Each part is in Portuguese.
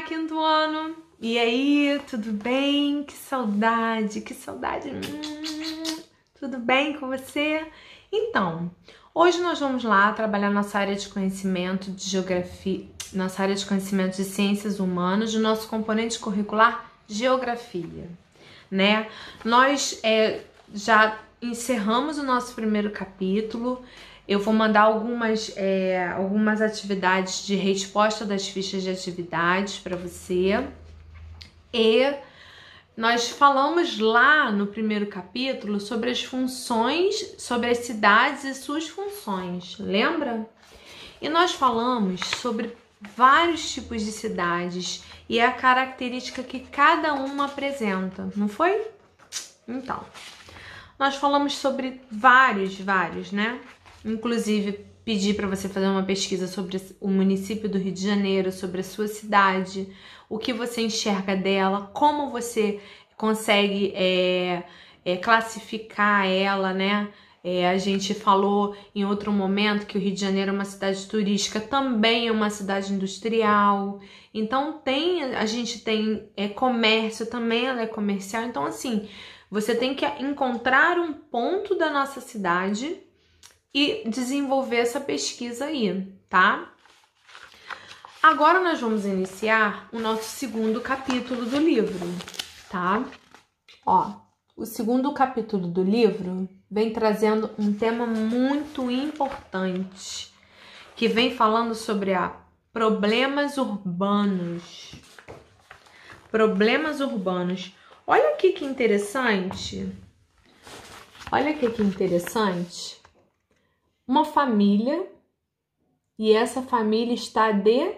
quinto ano! E aí, tudo bem? Que saudade, que saudade! Tudo bem com você? Então, hoje nós vamos lá trabalhar nossa área de conhecimento de geografia, nossa área de conhecimento de ciências humanas, do nosso componente curricular Geografia, né? Nós já encerramos o nosso primeiro capítulo. Eu vou mandar algumas atividades de resposta das fichas de atividades para você. E nós falamos lá no primeiro capítulo sobre as funções, sobre as cidades e suas funções, lembra? E nós falamos sobre vários tipos de cidades e a característica que cada uma apresenta, não foi? Então, nós falamos sobre vários, né? Inclusive, pedi para você fazer uma pesquisa sobre o município do Rio de Janeiro, sobre a sua cidade, o que você enxerga dela, como você consegue classificar ela, né? A gente falou em outro momento que o Rio de Janeiro é uma cidade turística, também é uma cidade industrial. Então, a gente tem comércio, também ela é comercial. Então, assim, você tem que encontrar um ponto da nossa cidade e desenvolver essa pesquisa aí, tá? Agora nós vamos iniciar o nosso segundo capítulo do livro, tá? Ó, o segundo capítulo do livro vem trazendo um tema muito importante, que vem falando sobre problemas urbanos. Problemas urbanos. Olha aqui que interessante. Olha aqui que interessante. Uma família, e essa família está de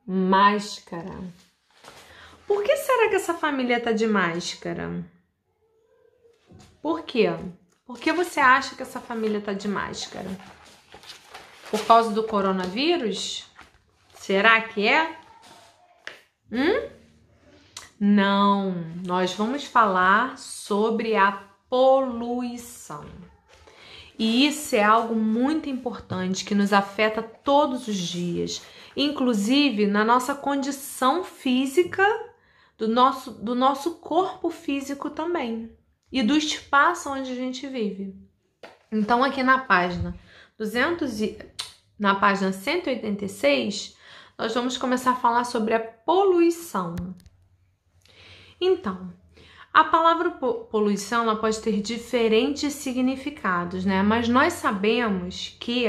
máscara. Por que será que essa família está de máscara? Por quê? Por que você acha que essa família está de máscara? Por causa do coronavírus? Será que é? Não, nós vamos falar sobre a poluição. E isso é algo muito importante que nos afeta todos os dias, inclusive na nossa condição física, do nosso corpo físico também, e do espaço onde a gente vive. Então, aqui na página 186, nós vamos começar a falar sobre a poluição. Então, a palavra poluição ela pode ter diferentes significados, né? Mas nós sabemos que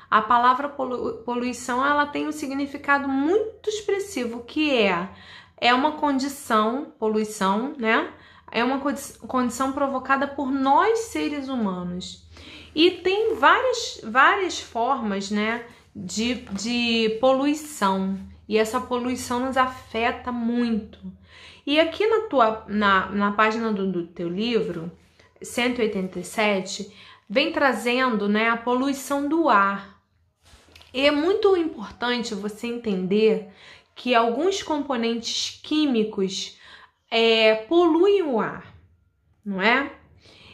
a palavra poluição ela tem um significado muito expressivo, que é uma condição, poluição, né? É uma condição provocada por nós, seres humanos. E tem várias formas, né, de poluição. E essa poluição nos afeta muito. E aqui na página do teu livro, 187, vem trazendo, né, a poluição do ar. E é muito importante você entender que alguns componentes químicos poluem o ar, não é?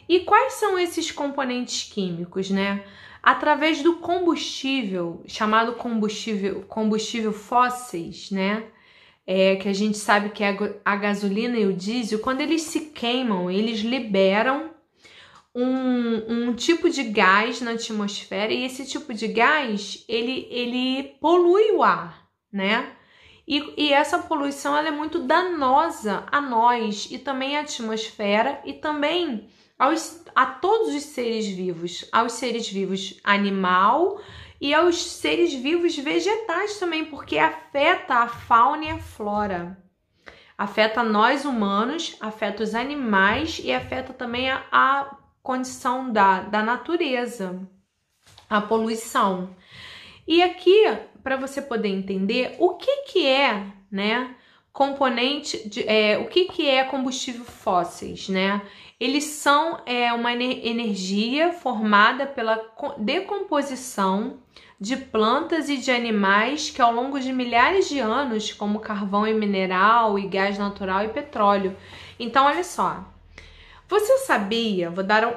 E quais são esses componentes químicos, né? Através do combustível, chamado combustível fósseis, né? Que a gente sabe que é a gasolina e o diesel, quando eles se queimam, eles liberam um tipo de gás na atmosfera, e esse tipo de gás, ele polui o ar, né? E essa poluição ela é muito danosa a nós, e também à atmosfera, e também a todos os seres vivos, aos seres vivos animal, e aos seres vivos vegetais também, porque afeta a fauna e a flora. Afeta nós humanos, afeta os animais e afeta também a condição da natureza, a poluição. E aqui, para você poder entender o que é, né, o que é combustível fósseis, né? Eles são uma energia formada pela decomposição de plantas e de animais que ao longo de milhares de anos, como carvão e mineral, e gás natural e petróleo. Então, olha só. Você sabia, vou dar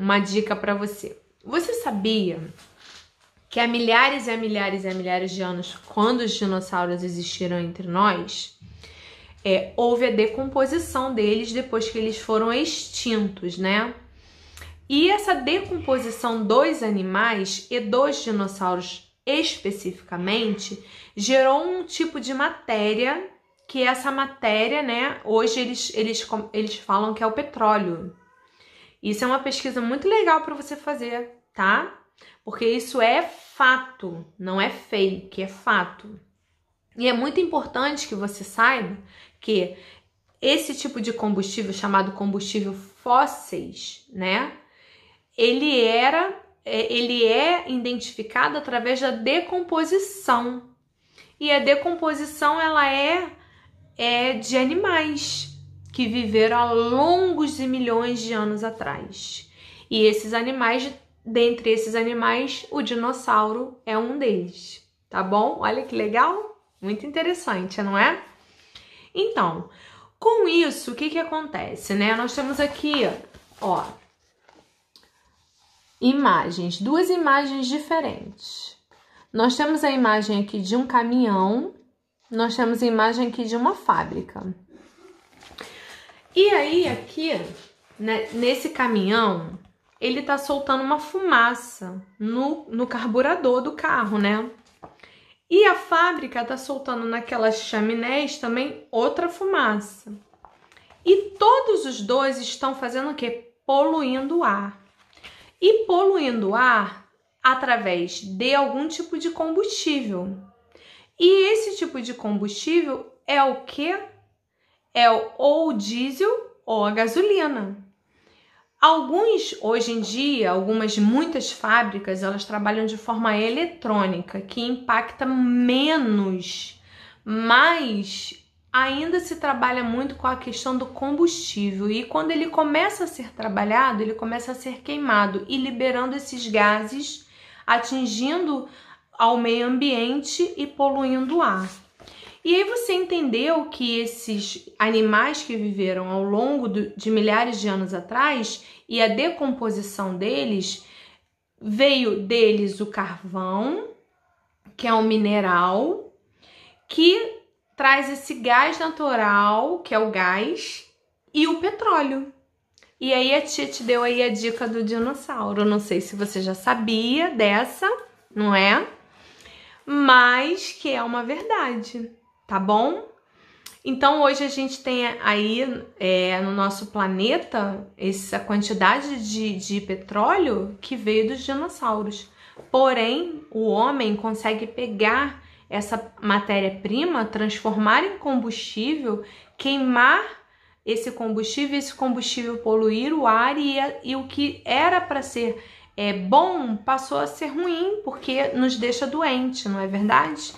uma dica para você. Você sabia que há milhares e há milhares e há milhares de anos, quando os dinossauros existiram entre nós, houve a decomposição deles depois que eles foram extintos, né? E essa decomposição dos animais e dos dinossauros especificamente gerou um tipo de matéria, que essa matéria, né, hoje eles falam que é o petróleo. Isso é uma pesquisa muito legal para você fazer, tá? Porque isso é fato, não é fake, é fato. E é muito importante que você saiba que esse tipo de combustível, chamado combustível fósseis, né? Ele é identificado através da decomposição. E a decomposição, ela é de animais que viveram há longos de milhões de anos atrás. E esses animais, dentre esses animais, o dinossauro é um deles, tá bom? Olha que legal, muito interessante, não é? Então, com isso, o que acontece, né? Nós temos aqui, ó, imagens, duas imagens diferentes. Nós temos a imagem aqui de um caminhão, nós temos a imagem aqui de uma fábrica. E aí, aqui, né, nesse caminhão, ele tá soltando uma fumaça no carburador do carro, né? E a fábrica tá soltando naquelas chaminés também outra fumaça. E todos os dois estão fazendo o quê? Poluindo o ar. E poluindo o ar através de algum tipo de combustível. E esse tipo de combustível é o quê? É ou o diesel ou a gasolina. Hoje em dia, muitas fábricas, elas trabalham de forma eletrônica, que impacta menos, mas ainda se trabalha muito com a questão do combustível. E quando ele começa a ser trabalhado, ele começa a ser queimado e liberando esses gases, atingindo ao meio ambiente e poluindo o ar. E aí você entendeu que esses animais que viveram ao longo de milhares de anos atrás e a decomposição deles, veio deles o carvão, que é um mineral, que traz esse gás natural, que é o gás, e o petróleo. E aí a tia te deu aí a dica do dinossauro. Não sei se você já sabia dessa, não é? Mas que é uma verdade. Tá bom? Então, hoje a gente tem aí no nosso planeta essa quantidade de petróleo que veio dos dinossauros. Porém, o homem consegue pegar essa matéria-prima, transformar em combustível, queimar esse combustível poluir o ar e o que era para ser bom passou a ser ruim, porque nos deixa doente, não é verdade?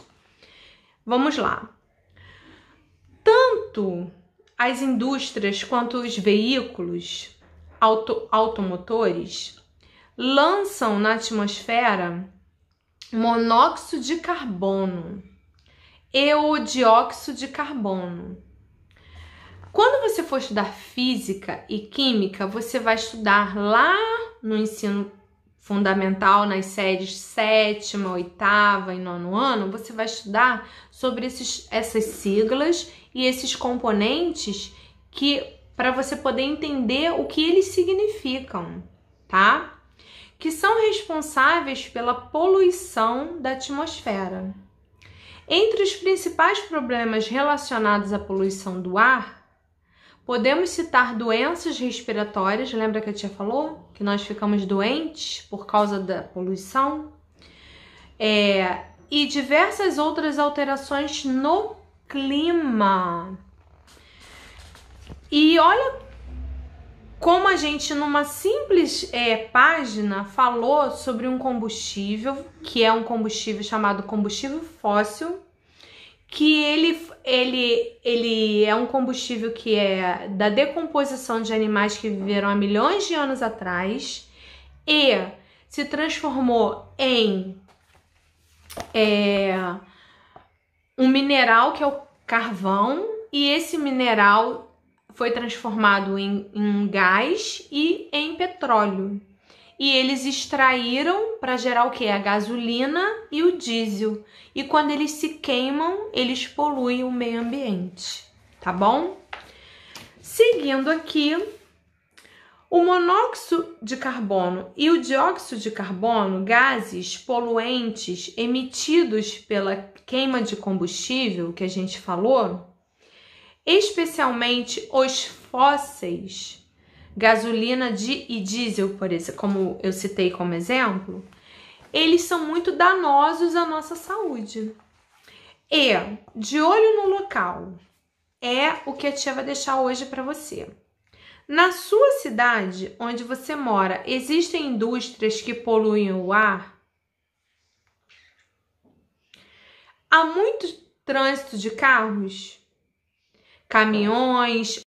Vamos lá. Tanto as indústrias quanto os veículos automotores lançam na atmosfera monóxido de carbono e o dióxido de carbono. Quando você for estudar física e química, você vai estudar lá no ensino fundamental, nas séries 7ª, 8ª e 9º ano, você vai estudar sobre essas siglas e esses componentes para você poder entender o que eles significam, tá? Que são responsáveis pela poluição da atmosfera. Entre os principais problemas relacionados à poluição do ar, podemos citar doenças respiratórias, lembra que a tia falou? Que nós ficamos doentes por causa da poluição. E diversas outras alterações no clima. E olha como a gente, numa simples página, falou sobre um combustível, que é um combustível chamado combustível fóssil, que ele é um combustível que é da decomposição de animais que viveram há milhões de anos atrás e se transformou em um mineral que é o carvão, e esse mineral foi transformado em gás e em petróleo. e eles extraíram para gerar o que? A gasolina e o diesel. E quando eles se queimam, eles poluem o meio ambiente, tá bom? Seguindo aqui, o monóxido de carbono e o dióxido de carbono, gases poluentes emitidos pela queima de combustível que a gente falou, especialmente os fósseis, gasolina e diesel, por exemplo, como eu citei como exemplo, eles são muito danosos à nossa saúde. E de olho no local é o que a tia vai deixar hoje para você. Na sua cidade, onde você mora, existem indústrias que poluem o ar? Há muito trânsito de carros, caminhões,